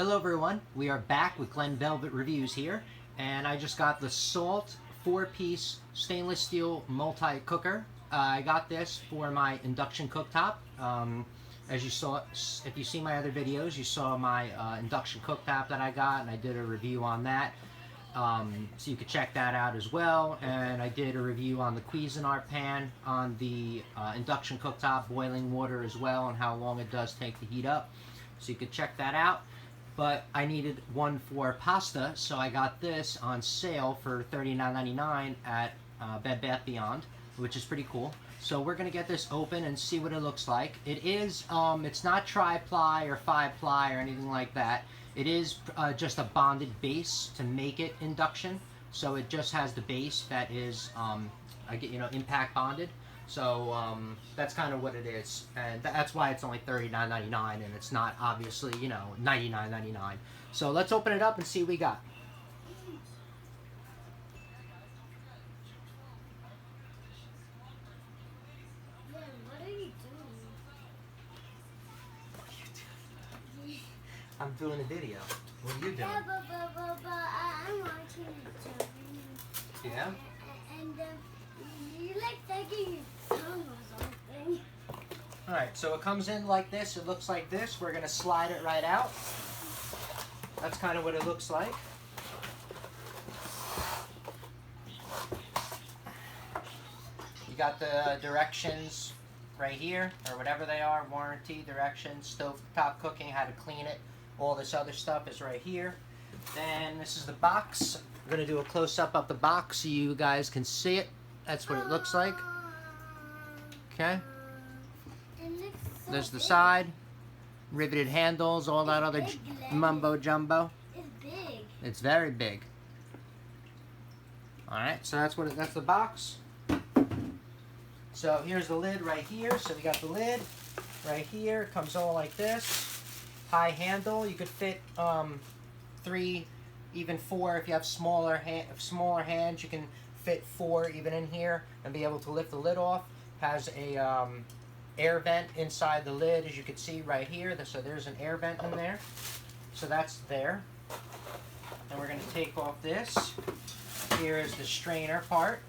Hello everyone, we are back with Glen Velvet Reviews here, and I just got the Salt 4-piece stainless steel multi-cooker. I got this for my induction cooktop. As you saw, if you see my other videos, you saw my induction cooktop that I got, and I did a review on that. So you could check that out as well. And I did a review on the Cuisinart pan on the induction cooktop, boiling water as well, and how long it does take to heat up. So you could check that out. But I needed one for pasta, so I got this on sale for $39.99 at Bed Bath Beyond, which is pretty cool. So we're gonna get this open and see what it looks like. It is, it's not tri-ply or 5-ply or anything like that. It is just a bonded base to make it induction. So it just has the base that is, impact bonded. So that's kind of what it is, and that's why it's only $39.99, and it's not obviously, $99.99. So let's open it up and see what we got. What are you doing? I'm doing a video. What are you doing? Yeah, but I'm watching it. Yeah? And you like taking your tongue or something. Alright, so it comes in like this. It looks like this. We're going to slide it right out. That's kind of what it looks like. You got the directions right here, or whatever they are, warranty, directions, stovetop cooking, how to clean it, all this other stuff is right here. Then this is the box. I'm going to do a close-up of the box so you guys can see it. That's what it looks like. Okay. There's the side, riveted handles, all that other mumbo jumbo. It's big. It's very big. All right, so that's the box. So here's the lid right here. So we got the lid right here. It comes all like this. High handle. You could fit 3, even 4 if you have smaller hands. You can fit 4 even in here and be able to lift the lid off. Has a air vent inside the lid, as you can see right here. So there's an air vent in there. So that's there. And we're going to take off this. Here is the strainer part.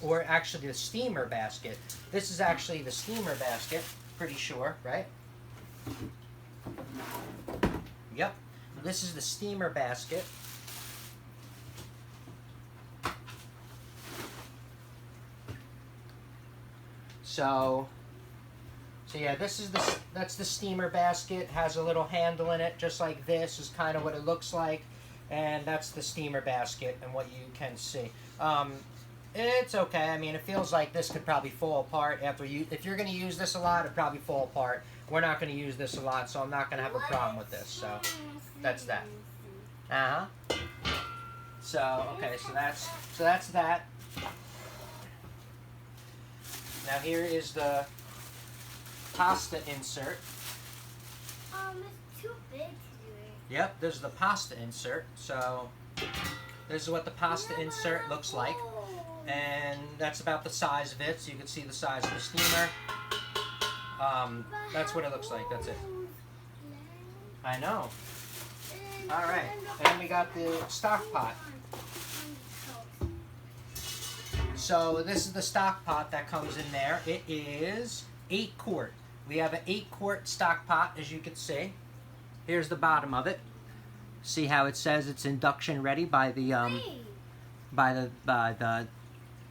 Or actually the steamer basket. This is actually the steamer basket, pretty sure, right? Yep. This is the steamer basket. So yeah, that's the steamer basket. Has a little handle in it, just like this is kind of what it looks like, and that's the steamer basket and what you can see. It's okay. I mean, it feels like this could probably fall apart if you're going to use this a lot, it'd probably fall apart. We're not going to use this a lot, so I'm not going to have a problem with this. So that's that. So okay, so that's that. Now here is the pasta insert. It's too big to do it. Yep, this is the pasta insert. So this is what the pasta insert looks like. And that's about the size of it, so you can see the size of the steamer. That's what it looks like, that's it. I know. Alright, and then we got the stock pot. So this is the stock pot that comes in there. It is 8 quart. We have an 8 quart stock pot, as you can see. Here's the bottom of it. See how it says it's induction ready by the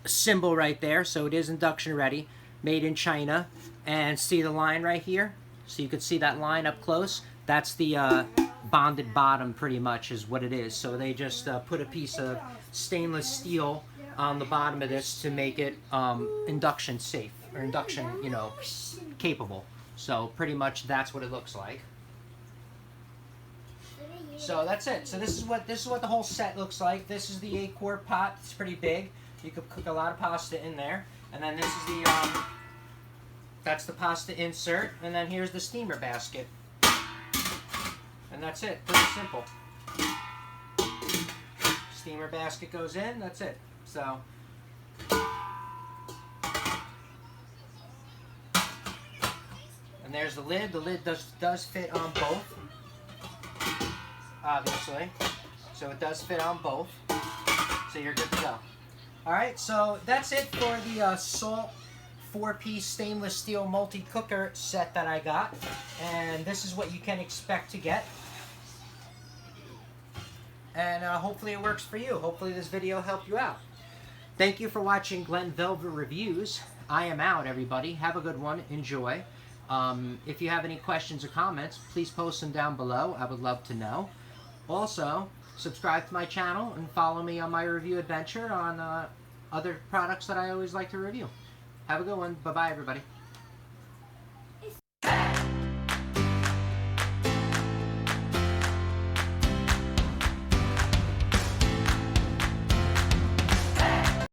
symbol right there. So it is induction ready, made in China. And see the line right here? So you can see that line up close. That's the bonded bottom, pretty much, is what it is. So they just put a piece of stainless steel on the bottom of this to make it induction safe, or induction, capable. So pretty much that's what it looks like. So that's it. So this is what the whole set looks like. This is the 8 quart pot. It's pretty big. You could cook a lot of pasta in there. And then this is the that's the pasta insert. And then here's the steamer basket. And that's it. Pretty simple. Steamer basket goes in. That's it. So and there's the lid. The lid does fit on both. obviously. So it does fit on both. So you're good to go. Alright, so that's it for the Salt 4-piece stainless steel multi-cooker set that I got. And this is what you can expect to get. And hopefully it works for you. Hopefully this video helped you out. Thank you for watching Glenn Velvet Reviews. I am out, everybody. Have a good one. Enjoy. If you have any questions or comments, please post them down below. I would love to know. Also, subscribe to my channel and follow me on my review adventure on other products that I always like to review. Have a good one. Bye-bye, everybody.